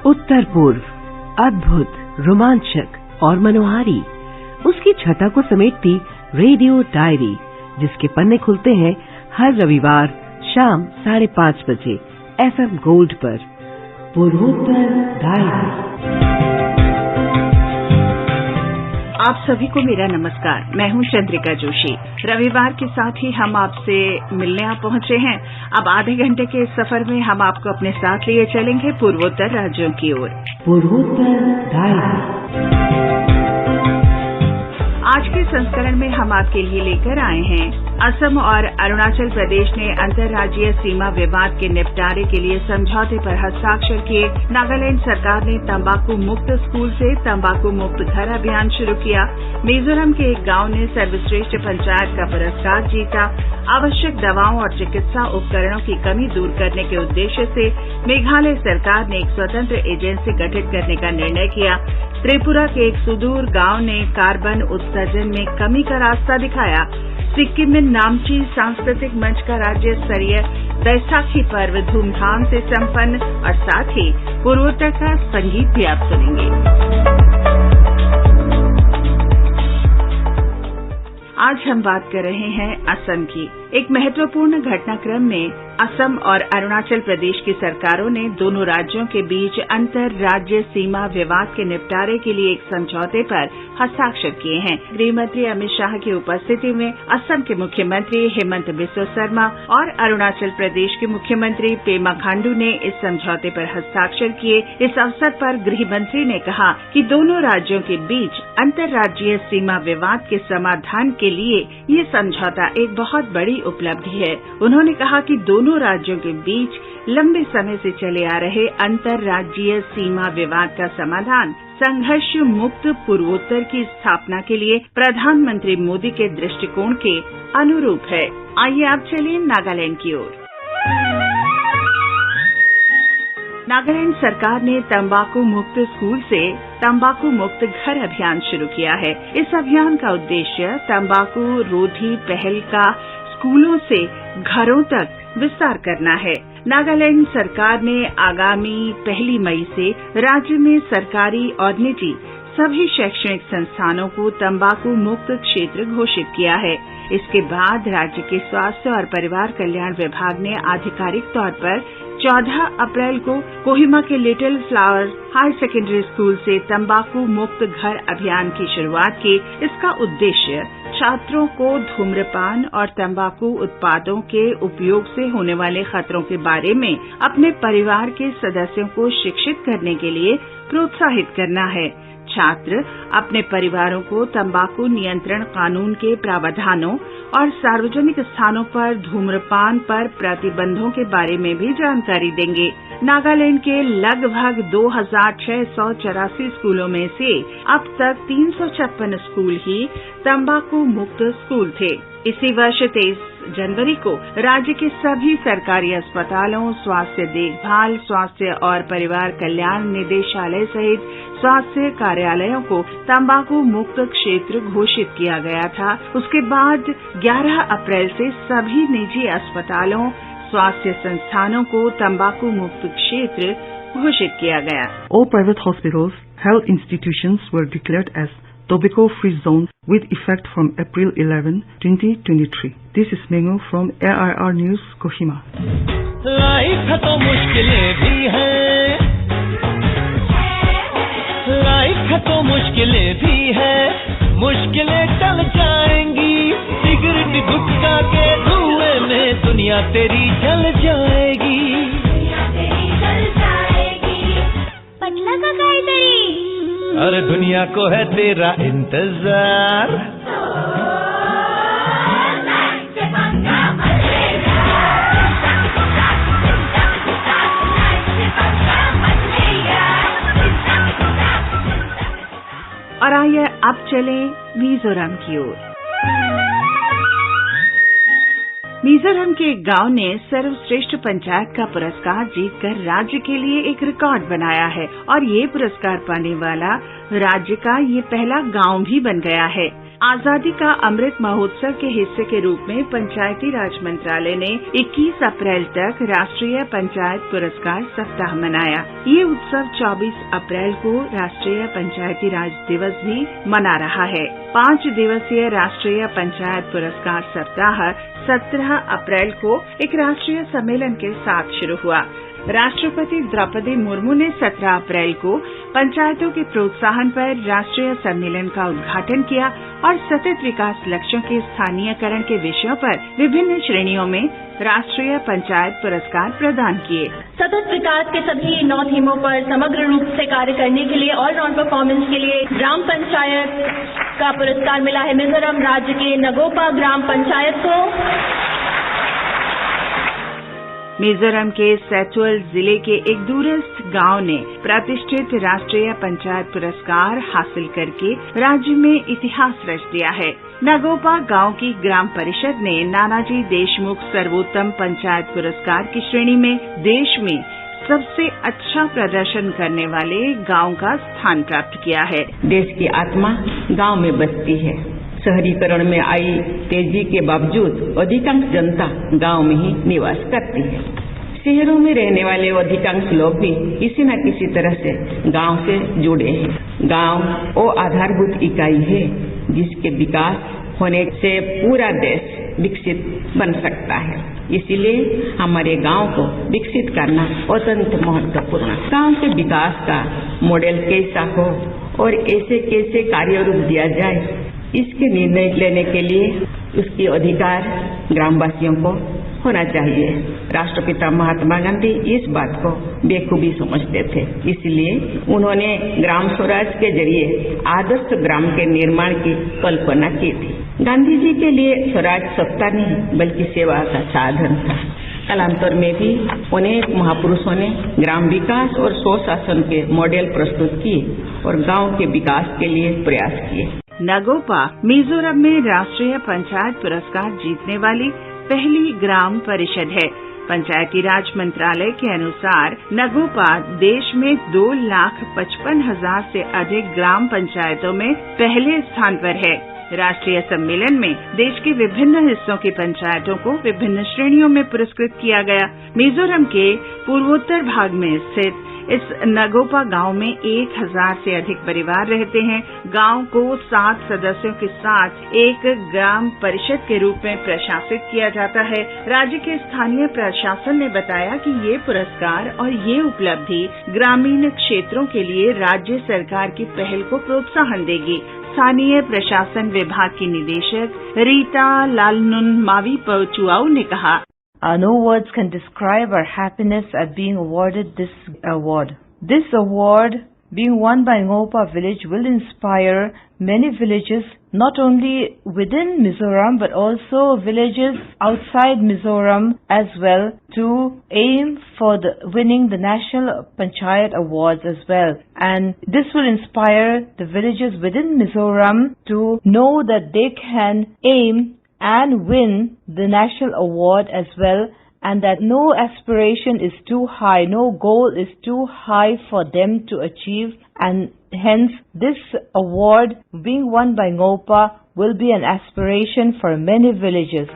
उत्तर पूर्व, अद्भुत, रोमांचक और मनोहारी, उसकी छटा को समेटती रेडियो डायरी, जिसके पन्ने खुलते हैं हर रविवार शाम 5:30 बजे FM गोल्ड पर। पूर्वोत्तर डायरी। आप सभी को मेरा नमस्कार। मैं हूं चंद्रिका जोशी। रविवार के साथ ही हम आपसे मिलने आ पहुंचे हैं। अब आधे घंटे के इस सफर में हम आपको अपने साथ लिए चलेंगे पूर्वोत्तर राज्यों की ओर। पूर्वोत्तर डायरी। आज के संस्करण में हम आपके लिए लेकर आए हैं असम और अरुणाचल प्रदेश ने अंतर्राज्यीय सीमा विवाद के निपटारे के लिए समझौते पर हस्ताक्षर किए। नागालैंड सरकार ने तंबाकू मुक्त स्कूल से तंबाकू मुक्त घर अभियान शुरू किया। मिजोरम के एक गांव ने सर्वश्रेष्ठ पंचायत का पुरस्कार जीता। आवश्यक दवाओं और चिकित्सा उपकरणों की कमी दूर करने के उद्देश्य से मेघालय सरकार ने एक स्वतंत्र एजेंसी गठित करने का निर्णय किया। त्रिपुरा के एक सुदूर गांव ने कार्बन उत्सर्जन में कमी का रास्ता दिखाया। सिक्किम में नामची सांस्कृतिक मंच का राज्य स्तरीय बैसाखी पर्व धूमधाम से संपन्न और साथ ही पूर्वोत्तर का संगीत भी आप सुनेंगे। आज हम बात कर रहे हैं असम की। एक महत्वपूर्ण घटनाक्रम में असम और अरुणाचल प्रदेश की सरकारों ने दोनों राज्यों के बीच अंतर राज्य सीमा विवाद के निपटारे के लिए एक समझौते पर हस्ताक्षर किए हैं। गृह मंत्री अमित शाह की उपस्थिति में असम के मुख्यमंत्री हेमंत बिस्वा शर्मा और अरुणाचल प्रदेश के मुख्यमंत्री पेमा खांडू ने इस समझौते पर हस्ताक्षर किए। इस अवसर पर गृह मंत्री ने कहा कि दोनों राज्यों के बीच अंतर्राज्यीय सीमा विवाद के समाधान के लिए ये समझौता एक बहुत बड़ी उपलब्धि है। उन्होंने कहा कि दोनों राज्यों के बीच लंबे समय से चले आ रहे अंतर्राज्यीय सीमा विवाद का समाधान संघर्ष मुक्त पूर्वोत्तर की स्थापना के लिए प्रधानमंत्री मोदी के दृष्टिकोण के अनुरूप है। आइए आप चलिए नागालैंड की ओर। नागालैंड सरकार ने तंबाकू मुक्त स्कूल से तंबाकू मुक्त घर अभियान शुरू किया है। इस अभियान का उद्देश्य तंबाकू रोधी पहल का स्कूलों से घरों तक विस्तार करना है। नागालैंड सरकार ने आगामी 1 मई से राज्य में सरकारी और निजी सभी शैक्षणिक संस्थानों को तंबाकू मुक्त क्षेत्र घोषित किया है। इसके बाद राज्य के स्वास्थ्य और परिवार कल्याण विभाग ने आधिकारिक तौर पर 14 अप्रैल को कोहिमा के Little Flower Higher Secondary School से तंबाकू मुक्त घर अभियान की शुरुआत की। इसका उद्देश्य छात्रों को धूम्रपान और तंबाकू उत्पादों के उपयोग से होने वाले खतरों के बारे में अपने परिवार के सदस्यों को शिक्षित करने के लिए प्रोत्साहित करना है। छात्र अपने परिवारों को तंबाकू नियंत्रण कानून के प्रावधानों और सार्वजनिक स्थानों पर धूम्रपान पर प्रतिबंधों के बारे में भी जानकारी देंगे। नागालैंड के लगभग 2684 स्कूलों में से अब तक 356 स्कूल ही तंबाकू मुक्त स्कूल थे। इसी वर्ष 23 जनवरी को राज्य के सभी सरकारी अस्पतालों, स्वास्थ्य देखभाल, स्वास्थ्य और परिवार कल्याण निदेशालय सहित स्वास्थ्य कार्यालयों को तंबाकू मुक्त क्षेत्र घोषित किया गया था। उसके बाद 11 अप्रैल से सभी निजी अस्पतालों, स्वास्थ्य संस्थानों को तंबाकू मुक्त क्षेत्र घोषित किया गया। All private hospitals, health institutions were declared as tobacco-free zones with effect from April 11, 2023. This is Mengo from AIR News, Kohima. Life तो मुश्किलें भी हैं, लाइफ तो मुश्किलें भी हैं, मुश्किलें टल जाएंगी। सिगरेट गुटखा के धुएं में दुनिया तेरी जल जाएगी। पटला का काहीतरी। अरे दुनिया को है तेरा इंतजार। और आइए अब चलें मिजोरम की ओर। मिजोरम के एक गांव ने सर्वश्रेष्ठ पंचायत का पुरस्कार जीतकर राज्य के लिए एक रिकॉर्ड बनाया है और ये पुरस्कार पाने वाला राज्य का ये पहला गांव भी बन गया है। आजादी का अमृत महोत्सव के हिस्से के रूप में पंचायती राज मंत्रालय ने 21 अप्रैल तक राष्ट्रीय पंचायत पुरस्कार सप्ताह मनाया। ये उत्सव 24 अप्रैल को राष्ट्रीय पंचायती राज दिवस भी मना रहा है। 5 दिवसीय राष्ट्रीय पंचायत पुरस्कार सप्ताह 17 अप्रैल को एक राष्ट्रीय सम्मेलन के साथ शुरू हुआ। राष्ट्रपति द्रौपदी मुर्मू ने 17 अप्रैल को पंचायतों के प्रोत्साहन पर राष्ट्रीय सम्मेलन का उद्घाटन किया और सतत विकास लक्ष्यों के स्थानीयकरण के विषयों पर विभिन्न श्रेणियों में राष्ट्रीय पंचायत पुरस्कार प्रदान किए। सतत विकास के सभी 9 थीमों पर समग्र रूप से कार्य करने के लिए ऑलराउंड परफॉर्मेंस के लिए ग्राम पंचायत का पुरस्कार मिला है मिजोरम राज्य के नगोपा ग्राम पंचायत को। मिजोरम के सैचुअल जिले के एक दूरस्थ गांव ने प्रतिष्ठित राष्ट्रीय पंचायत पुरस्कार हासिल करके राज्य में इतिहास रच दिया है। नगोपा गांव की ग्राम परिषद ने नानाजी देशमुख सर्वोत्तम पंचायत पुरस्कार की श्रेणी में देश में सबसे अच्छा प्रदर्शन करने वाले गांव का स्थान प्राप्त किया है। देश की आत्मा गांव में बसती है। शहरीकरण में आई तेजी के बावजूद अधिकांश जनता गांव में ही निवास करती है। शहरों में रहने वाले अधिकांश लोग भी किसी न किसी तरह से गांव से जुड़े हैं। गांव वो आधारभूत इकाई है जिसके विकास होने से पूरा देश विकसित बन सकता है। इसीलिए हमारे गांव को विकसित करना अत्यंत महत्वपूर्ण है। गांव के विकास का मॉडल कैसा हो और ऐसे कैसे कार्य रूप दिया जाए, इसके निर्णय लेने के लिए उसके अधिकार ग्रामवासियों को होना चाहिए। राष्ट्रपिता महात्मा गांधी इस बात को बेखूबी समझते थे, इसलिए उन्होंने ग्राम स्वराज के जरिए आदर्श ग्राम के निर्माण की कल्पना की थी। गांधी जी के लिए स्वराज सत्ता नहीं बल्कि सेवा का साधन था। कालांतर में भी अनेक महापुरुषों ने ग्राम विकास और स्वशासन के मॉडल प्रस्तुत किए और गांव के विकास के लिए प्रयास किए। नगोपा मिजोरम में राष्ट्रीय पंचायत पुरस्कार जीतने वाली पहली ग्राम परिषद है। पंचायती राज मंत्रालय के अनुसार नगोपा देश में 2,55,000 से अधिक ग्राम पंचायतों में पहले स्थान पर है। राष्ट्रीय सम्मेलन में देश के विभिन्न हिस्सों की पंचायतों को विभिन्न श्रेणियों में पुरस्कृत किया गया। मिजोरम के पूर्वोत्तर भाग में स्थित इस नगोपा गांव में 1,000 से अधिक परिवार रहते हैं। गांव को 7 सदस्यों के साथ एक ग्राम परिषद के रूप में प्रशासित किया जाता है। राज्य के स्थानीय प्रशासन ने बताया कि ये पुरस्कार और ये उपलब्धि ग्रामीण क्षेत्रों के लिए राज्य सरकार की पहल को प्रोत्साहन देगी। स्थानीय प्रशासन विभाग की निदेशक रीता लालनुन मावीपचुआऊ ने कहा, No words can describe our happiness at being awarded this award. This award, being won by Ngopa village, will inspire many villages, not only within Mizoram but also villages outside Mizoram as well, to aim for winning the National Panchayat Awards as well. And this will inspire the villages within Mizoram to know that they can aim and win the national award as well, and that no aspiration is too high, no goal is too high for them to achieve, and hence this award being won by Ngopa will be an aspiration for many villages.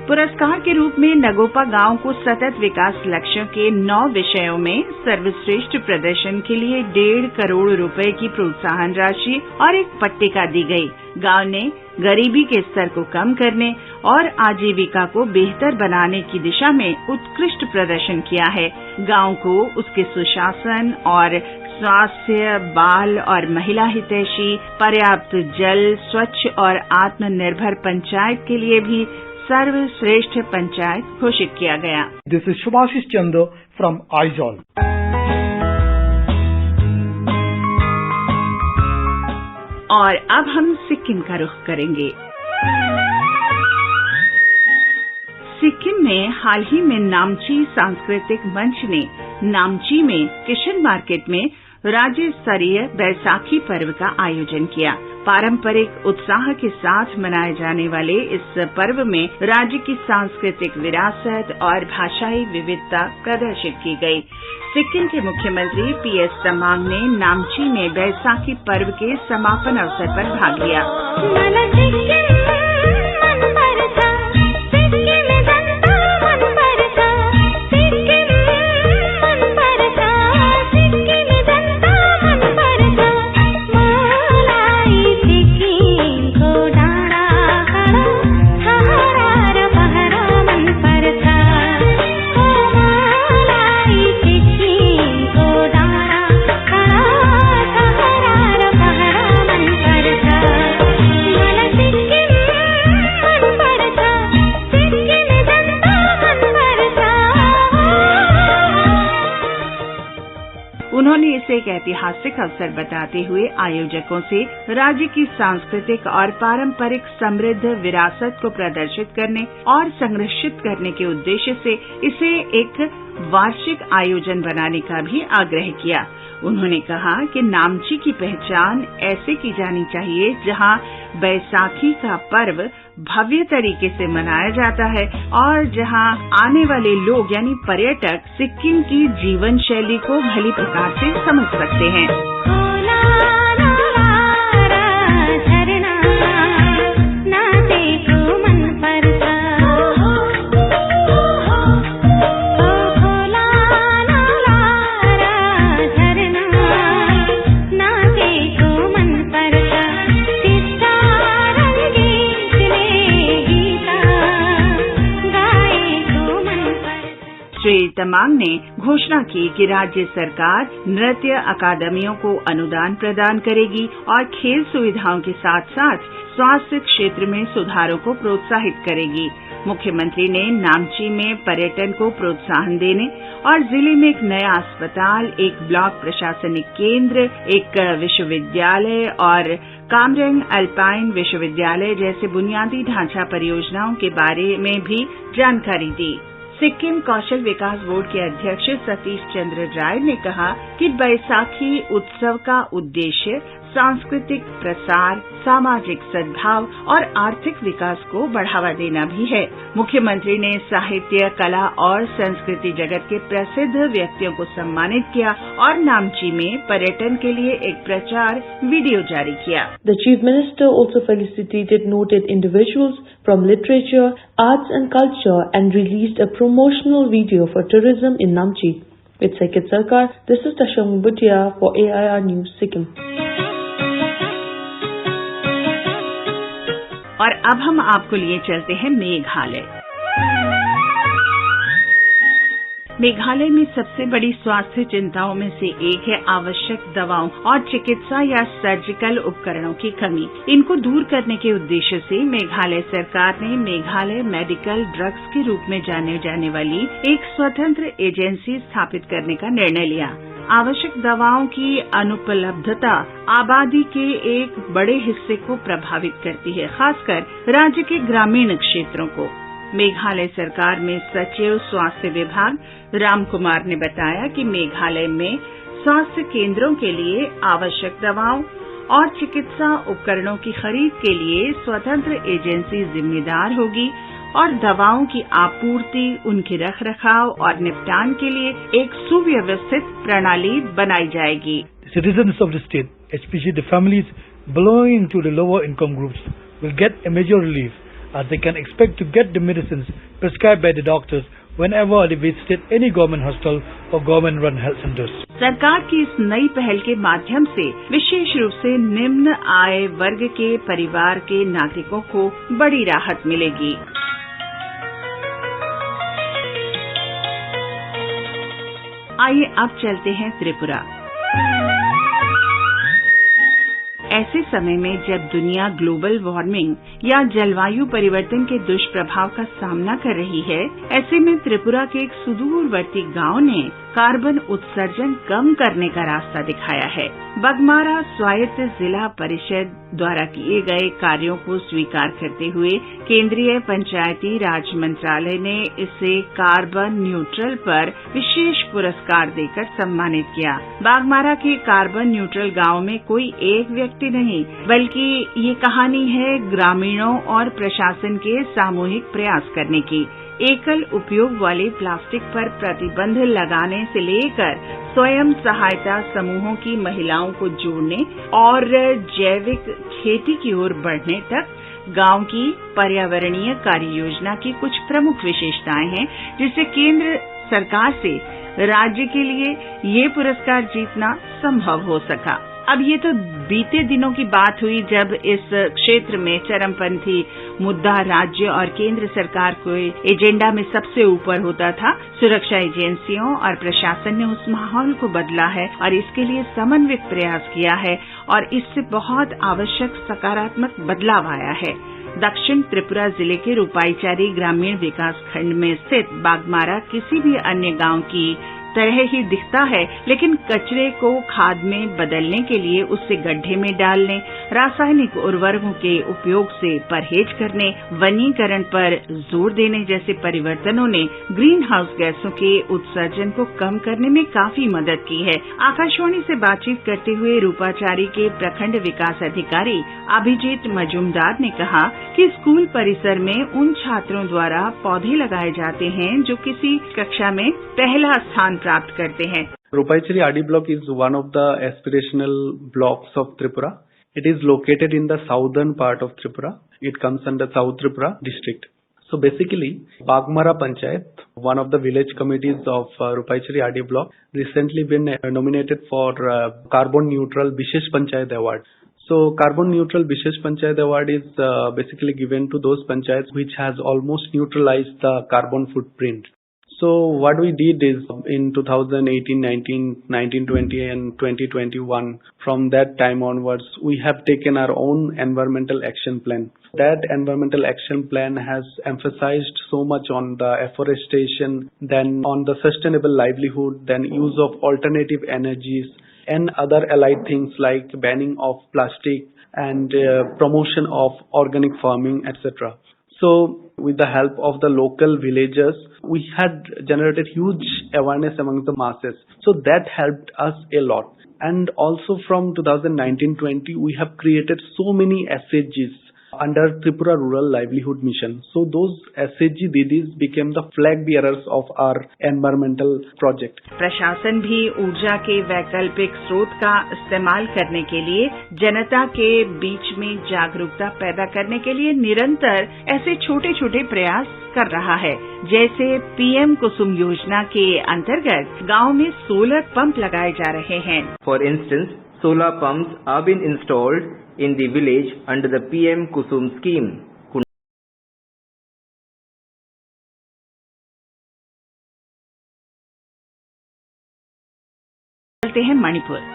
पुरस्कार के रूप में नगोपा गांव को सतत विकास लक्ष्यों के 9 विषयों में सर्वश्रेष्ठ प्रदर्शन के लिए 1.5 करोड़ रुपए की प्रोत्साहन राशि और एक पट्टिका दी गई। गांव ने गरीबी के स्तर को कम करने और आजीविका को बेहतर बनाने की दिशा में उत्कृष्ट प्रदर्शन किया है। गांव को उसके सुशासन और स्वास्थ्य, बाल और महिला हितैषी, पर्याप्त जल, स्वच्छ और आत्मनिर्भर पंचायत के लिए भी सर्वश्रेष्ठ पंचायत घोषित किया गया। This is Subhashish Chandra from Aizawl. और अब हम सिक्किम का रुख करेंगे। सिक्किम में हाल ही में नामची सांस्कृतिक मंच ने नामची में किशन मार्केट में राज्य स्तरीय बैसाखी पर्व का आयोजन किया। पारंपरिक उत्साह के साथ मनाए जाने वाले इस पर्व में राज्य की सांस्कृतिक विरासत और भाषाई विविधता प्रदर्शित की गई। सिक्किम के मुख्यमंत्री पीएस तमांग ने नामची में बैसाखी पर्व के समापन अवसर पर भाग लिया। उन्होंने इसे एक ऐतिहासिक अवसर बताते हुए आयोजकों से राज्य की सांस्कृतिक और पारंपरिक समृद्ध विरासत को प्रदर्शित करने और संरक्षित करने के उद्देश्य से इसे एक वार्षिक आयोजन बनाने का भी आग्रह किया। उन्होंने कहा कि नामची की पहचान ऐसे की जानी चाहिए जहां बैसाखी का पर्व भव्य तरीके से मनाया जाता है और जहां आने वाले लोग यानी पर्यटक सिक्किम की जीवन शैली को भली प्रकार से समझ सकते हैं। श्री तमांग ने घोषणा की कि राज्य सरकार नृत्य अकादमियों को अनुदान प्रदान करेगी और खेल सुविधाओं के साथ साथ स्वास्थ्य क्षेत्र में सुधारों को प्रोत्साहित करेगी। मुख्यमंत्री ने नामची में पर्यटन को प्रोत्साहन देने और जिले में एक नया अस्पताल, एक ब्लॉक प्रशासनिक केंद्र, एक विश्वविद्यालय और कामरेंग अल्पाइन विश्वविद्यालय जैसे बुनियादी ढांचा परियोजनाओं के बारे में भी जानकारी दी। सिक्किम कौशल विकास बोर्ड के अध्यक्ष सतीश चंद्र राय ने कहा कि बैसाखी उत्सव का उद्देश्य सांस्कृतिक प्रसार, सामाजिक सद्भाव और आर्थिक विकास को बढ़ावा देना भी है। मुख्यमंत्री ने साहित्य, कला और संस्कृति जगत के प्रसिद्ध व्यक्तियों को सम्मानित किया और नामची में पर्यटन के लिए एक प्रचार वीडियो जारी किया। The Chief Minister also felicitated noted individuals from literature, arts and culture and released a promotional video for tourism in Namchi. With Sekit Sarkar, this is Tashang Bhutia for AIR News, Sikkim. और अब हम आपको लिए चलते हैं मेघालय। मेघालय में सबसे बड़ी स्वास्थ्य चिंताओं में से एक है आवश्यक दवाओं और चिकित्सा या सर्जिकल उपकरणों की कमी। इनको दूर करने के उद्देश्य से मेघालय सरकार ने मेघालय मेडिकल ड्रग्स के रूप में जाने वाली एक स्वतंत्र एजेंसी स्थापित करने का निर्णय लिया। आवश्यक दवाओं की अनुपलब्धता आबादी के एक बड़े हिस्से को प्रभावित करती है, खासकर राज्य के ग्रामीण क्षेत्रों को। मेघालय सरकार में सचिव स्वास्थ्य विभाग राम कुमार ने बताया कि मेघालय में स्वास्थ्य केंद्रों के लिए आवश्यक दवाओं और चिकित्सा उपकरणों की खरीद के लिए स्वतंत्र एजेंसी जिम्मेदार होगी और दवाओं की आपूर्ति, उनके रखरखाव और निपटान के लिए एक सुव्यवस्थित प्रणाली बनाई जाएगी। Citizens of the state, especially the families belonging to the lower income groups, will get a major relief as they can expect to get the medicines prescribed by the doctors whenever they visited any government hospital or government-run health centers. सरकार की इस नई पहल के माध्यम से विशेष रूप से निम्न आय वर्ग के परिवार के नागरिकों को बड़ी राहत मिलेगी। आइए अब चलते हैं त्रिपुरा। ऐसे समय में जब दुनिया ग्लोबल वार्मिंग या जलवायु परिवर्तन के दुष्प्रभाव का सामना कर रही है, ऐसे में त्रिपुरा के एक सुदूरवर्ती गांव ने कार्बन उत्सर्जन कम करने का रास्ता दिखाया है। बघमारा स्वायत्त जिला परिषद द्वारा किए गए कार्यों को स्वीकार करते हुए केंद्रीय पंचायती राज मंत्रालय ने इसे कार्बन न्यूट्रल पर विशेष पुरस्कार देकर सम्मानित किया। बाघमारा के कार्बन न्यूट्रल गांव में कोई एक व्यक्ति नहीं, बल्कि ये कहानी है ग्रामीणों और प्रशासन के सामूहिक प्रयास करने की। एकल उपयोग वाले प्लास्टिक पर प्रतिबंध लगाने से लेकर स्वयं सहायता समूहों की महिलाओं को जोड़ने और जैविक खेती की ओर बढ़ने तक गांव की पर्यावरणीय कार्य योजना की कुछ प्रमुख विशेषताएं हैं, जिससे केंद्र सरकार से राज्य के लिए ये पुरस्कार जीतना संभव हो सका। अब ये तो बीते दिनों की बात हुई जब इस क्षेत्र में चरमपंथी मुद्दा राज्य और केंद्र सरकार के एजेंडा में सबसे ऊपर होता था। सुरक्षा एजेंसियों और प्रशासन ने उस माहौल को बदला है और इसके लिए समन्वित प्रयास किया है और इससे बहुत आवश्यक सकारात्मक बदलाव आया है। दक्षिण त्रिपुरा जिले के रूपाईचारी ग्रामीण विकास खंड में स्थित बाघमारा किसी भी अन्य गांव की तरह ही दिखता है, लेकिन कचरे को खाद में बदलने के लिए उससे गड्ढे में डालने, रासायनिक उर्वरकों के उपयोग से परहेज करने, वनीकरण पर जोर देने जैसे परिवर्तनों ने ग्रीन हाउस गैसों के उत्सर्जन को कम करने में काफी मदद की है। आकाशवाणी से बातचीत करते हुए रूपाचारी के प्रखंड विकास अधिकारी अभिजीत मजूमदार ने कहा कि स्कूल परिसर में उन छात्रों द्वारा पौधे लगाए जाते हैं जो किसी कक्षा में पहला स्थान प्राप्त करते हैं। Rupaichari RD block is one of the aspirational blocks of Tripura. It is located in the southern part of Tripura. It comes under South Tripura district. So basically, Baghmara Panchayat, one of the village committees of Rupaichari RD block, recently been nominated for Carbon Neutral Vishesh Panchayat Award. So Carbon Neutral Vishesh Panchayat Award is basically given to those panchayats which has almost neutralized the carbon footprint. So what we did is in 2018, 19, 20 and 2021, from that time onwards, we have taken our own environmental action plan. That environmental action plan has emphasized so much on the afforestation, then on the sustainable livelihood, then use of alternative energies and other allied things like banning of plastic and promotion of organic farming, etc. So with the help of the local villagers, we had generated huge awareness among the masses. So that helped us a lot. And also from 2019-20, we have created so many SHGs under Tripura Rural Livelihood Mission. So those SHG didis became the flag bearers of our environmental project. प्रशासन भी ऊर्जा के वैकल्पिक स्रोत का इस्तेमाल करने के लिए जनता के बीच में जागरूकता पैदा करने के लिए निरंतर ऐसे छोटे छोटे प्रयास कर रहा है। जैसे पीएम कुसुम योजना के अंतर्गत गांव में सोलर पंप लगाए जा रहे हैं। For instance, solar pumps have been installed in the village under the PM Kusum scheme. चलते हैं मणिपुर।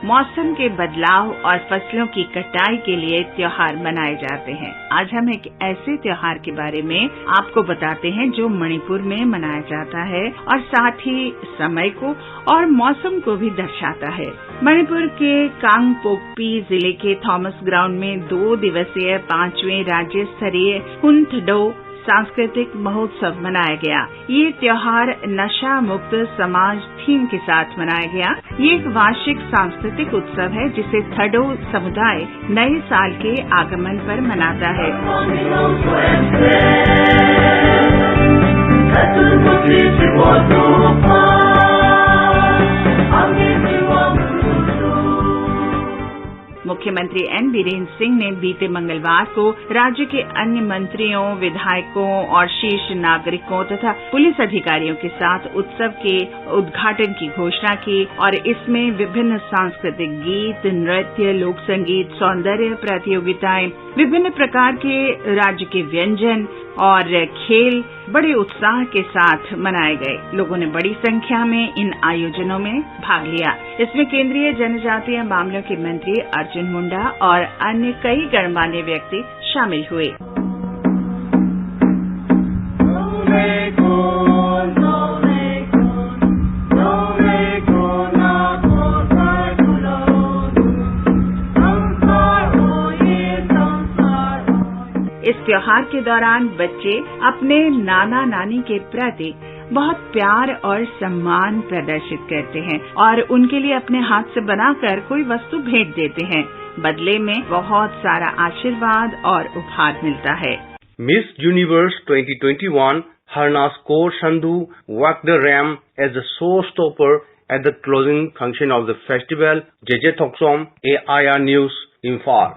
मौसम के बदलाव और फसलों की कटाई के लिए त्योहार मनाए जाते हैं। आज हम एक ऐसे त्योहार के बारे में आपको बताते हैं जो मणिपुर में मनाया जाता है और साथ ही समय को और मौसम को भी दर्शाता है। मणिपुर के कांगपोकपी जिले के थॉमस ग्राउंड में 2 दिवसीय 5वें राज्य स्तरीय हुनथडो सांस्कृतिक महोत्सव मनाया गया। ये त्योहार नशा मुक्त समाज थीम के साथ मनाया गया। ये एक वार्षिक सांस्कृतिक उत्सव है जिसे थडो समुदाय नए साल के आगमन पर मनाता है। मुख्यमंत्री एन बीरेन्द्र सिंह ने बीते मंगलवार को राज्य के अन्य मंत्रियों, विधायकों और शीर्ष नागरिकों तथा पुलिस अधिकारियों के साथ उत्सव के उद्घाटन की घोषणा की और इसमें विभिन्न सांस्कृतिक गीत, नृत्य, लोक संगीत, सौंदर्य प्रतियोगिताएं, विभिन्न प्रकार के राज्य के व्यंजन और खेल बड़े उत्साह के साथ मनाए गए। लोगों ने बड़ी संख्या में इन आयोजनों में भाग लिया। इसमें केंद्रीय जनजातीय मामलों के मंत्री अर्जुन मुंडा और अन्य कई गणमान्य व्यक्ति शामिल हुए। त्योहार के दौरान बच्चे अपने नाना नानी के प्रति बहुत प्यार और सम्मान प्रदर्शित करते हैं और उनके लिए अपने हाथ से बनाकर कोई वस्तु भेंट देते हैं। बदले में बहुत सारा आशीर्वाद और उपहार मिलता है। Miss Universe 2021 Harnas Kaur Sandhu walked the ramp as the showstopper at the closing function of the festival. JJ Thoksom, AIR News, Imphal.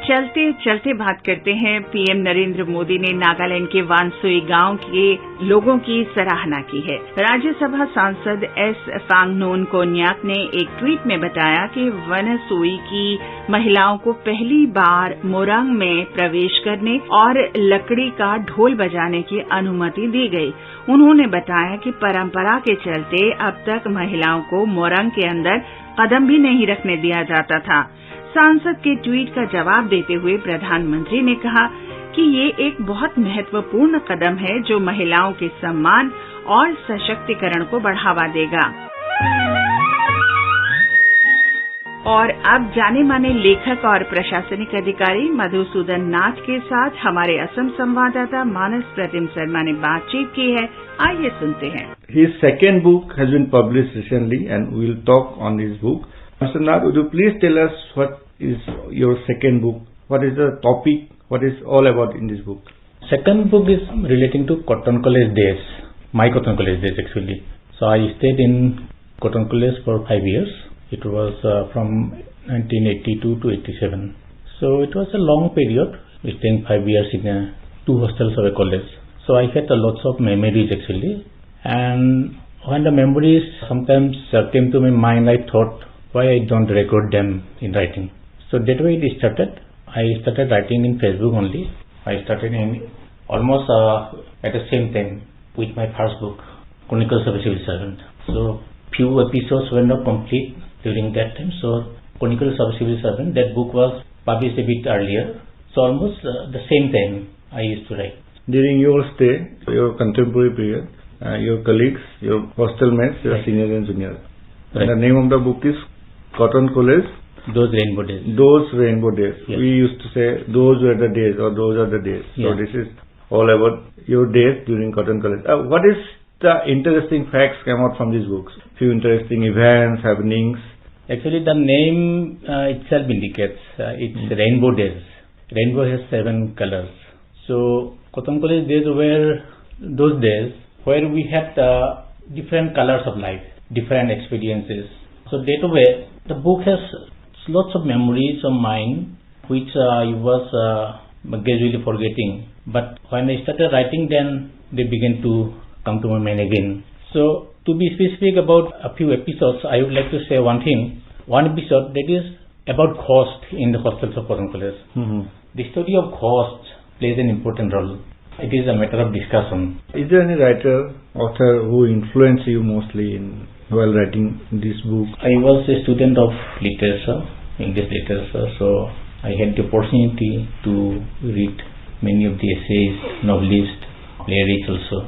चलते चलते बात करते हैं। पीएम नरेंद्र मोदी ने नागालैंड के वानसुई गांव के लोगों की सराहना की है। राज्यसभा सांसद एस फांगनोन कोन्याक ने एक ट्वीट में बताया कि वनसुई की महिलाओं को पहली बार मोरंग में प्रवेश करने और लकड़ी का ढोल बजाने की अनुमति दी गई। उन्होंने बताया कि परंपरा के चलते अब तक महिलाओं को मोरंग के अंदर कदम भी नहीं रखने दिया जाता था। सांसद के ट्वीट का जवाब देते हुए प्रधानमंत्री ने कहा कि ये एक बहुत महत्वपूर्ण कदम है जो महिलाओं के सम्मान और सशक्तिकरण को बढ़ावा देगा। और अब जाने माने लेखक और प्रशासनिक अधिकारी मधुसूदन नाथ के साथ हमारे असम संवाददाता मानस प्रतिम शर्मा ने बातचीत की है। आइए सुनते हैं। His second book has been published recently and we will talk on his book. Mr. Nath, would you please tell us what is your second book? What is the topic? What is all about in this book? Second book is relating to Cotton College days, my Cotton College days actually. So I stayed in Cotton College for 5 years. It was from 1982 to 87. So it was a long period, staying 5 years in 2 hostels of a college. So I had lots of memories actually. And when the memories sometimes came to my mind, I thought, why I don't record them in writing. So that way it started. I started writing in Facebook only. I started in almost at the same time with my first book, Chronicles of a Civil Servant. So few episodes were not complete during that time. So Chronicles of a Civil Servant, that book was published a bit earlier. So almost the same time I used to write. During your stay, your contemporary period, your colleagues, your hostel mates, your seniors and juniors. Right. And the name of the book is Cotton College. Those Rainbow Days. Those Rainbow Days. Yes. We used to say those were the days or those are the days. So this is all about your days during Cotton College. What is the interesting facts came out from these books? Few interesting events, happenings. Actually the name itself indicates it's Rainbow Days. Rainbow has 7 colors. So Cotton College days were those days where we had different colors of life, different experiences. So that way, the book has lots of memories of mine, which I was gradually forgetting. But when I started writing, then they began to come to my mind again. So to be specific about a few episodes, I would like to say one thing. One episode that is about ghosts in the hostels of Cotton College. The story of ghosts plays an important role. It is a matter of discussion. Is there any writer, author who influenced you mostly while writing this book? I was a student of literature, English literature, so I had the opportunity to read many of the essays, novelists, playwrights also.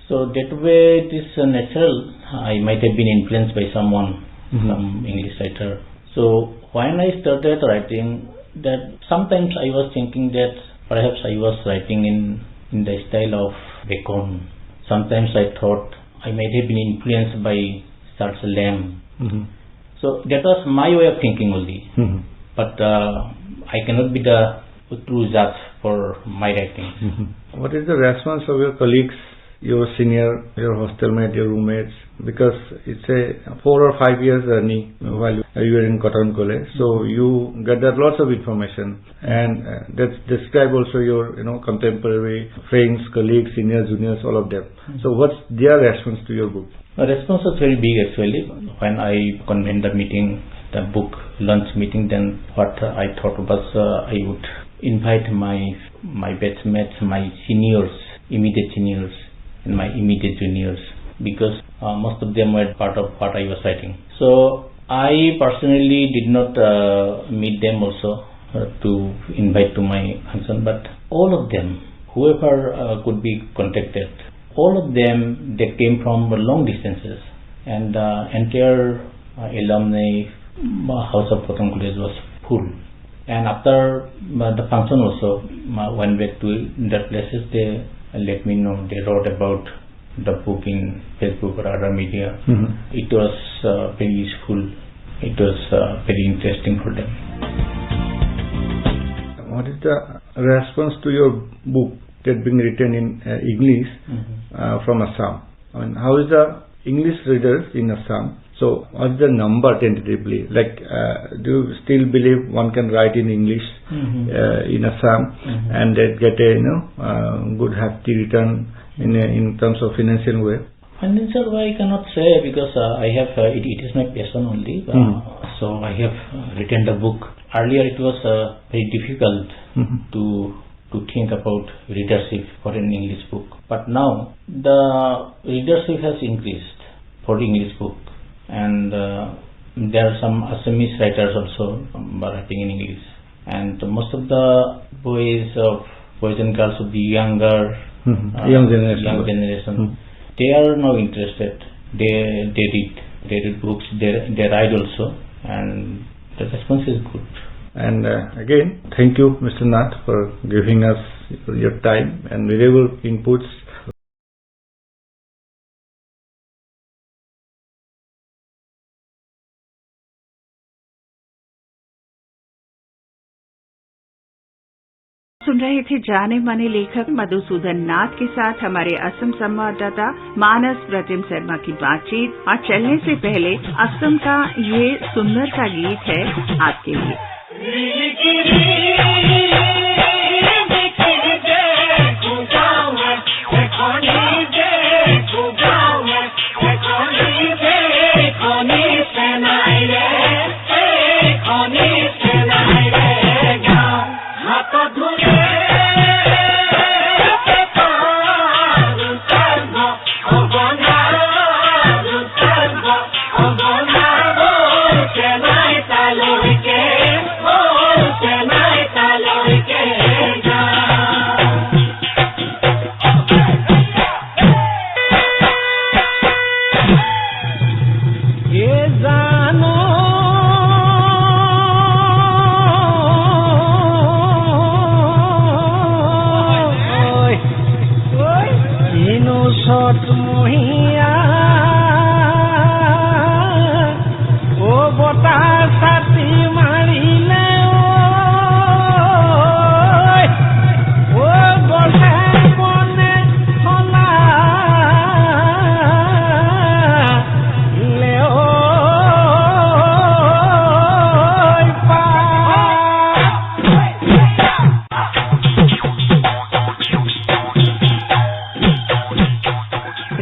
So that way it is natural. I might have been influenced by someone, some English writer. So when I started writing, that sometimes I was thinking that perhaps I was writing in the style of Bacon. Sometimes I thought I might have been influenced by Charles Lamb. So that was my way of thinking only. But I cannot be the true judge for my writing. What is the response of your colleagues, your senior, your hostel mate, your roommates? Because it's a 4 or 5 years journey while you were in Cotton College. So you gathered lots of information, and that's describe also your contemporary friends, colleagues, seniors, juniors, all of them. So what's their response to your book? The response was very big actually. When I convened the meeting, the book lunch meeting, then what I thought was I would invite my batchmates, my seniors, immediate seniors, and my immediate juniors, because most of them were part of what I was writing. So I personally did not meet them also to invite to my function, but all of them, whoever could be contacted, all of them, they came from long distances. and entire alumni house of Cotton College was full. And after the function also, went back to their places, they let me know, they wrote about the book in Facebook or other media. It was very useful. It was very interesting for them. What is the response to your book that being written in English from Assam? And how is the English readers in Assam? So what is the number tentatively? Like, do you still believe one can write in English in Assam and get a good hefty return in terms of financial way? Financial way I cannot say, because I have it is my passion only. So I have written the book. Earlier it was very difficult to think about readership for an English book. But now the readership has increased for the English book. And there are some Assamese writers also writing in English. And most of the boys and girls of the younger young generation, they are now interested. They read books, they write also, and the response is good. And again, thank you, Mr. Nath, for giving us your time and valuable inputs. सुन रहे थे जाने माने लेखक मधुसूदन नाथ के साथ हमारे असम संवाददाता मानस प्रतिम शर्मा की बातचीत। और चलने से पहले असम का ये सुंदर सा गीत है आपके लिए।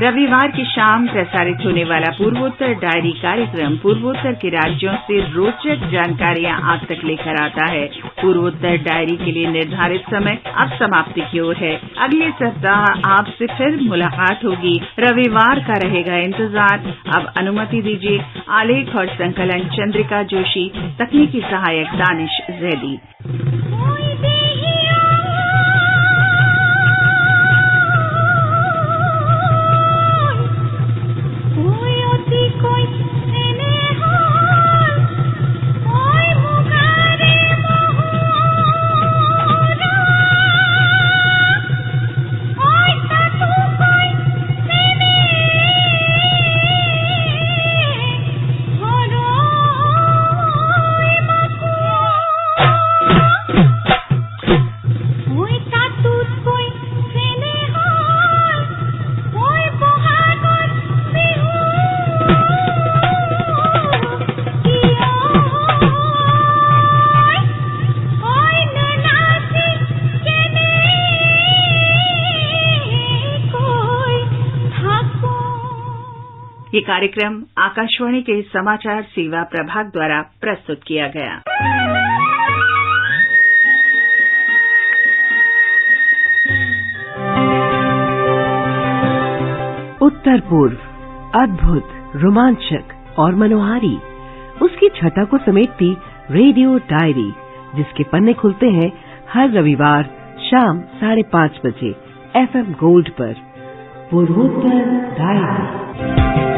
रविवार की शाम प्रसारित होने वाला पूर्वोत्तर डायरी कार्यक्रम पूर्वोत्तर के राज्यों से रोचक जानकारियां आप तक लेकर आता है। पूर्वोत्तर डायरी के लिए निर्धारित समय अब समाप्ति की ओर है। अगले सप्ताह आपसे फिर मुलाकात होगी। रविवार का रहेगा इंतजार। अब अनुमति दीजिए। आलेख और संकलन चंद्रिका जोशी, तकनीकी सहायक दानिश जैदी। ये कार्यक्रम आकाशवाणी के समाचार सेवा प्रभाग द्वारा प्रस्तुत किया गया। उत्तर पूर्व, अद्भुत, रोमांचक और मनोहारी, उसकी छटा को समेटती रेडियो डायरी, जिसके पन्ने खुलते हैं हर रविवार शाम 5:30 बजे FM गोल्ड पर। पूर्वोत्तर डायरी।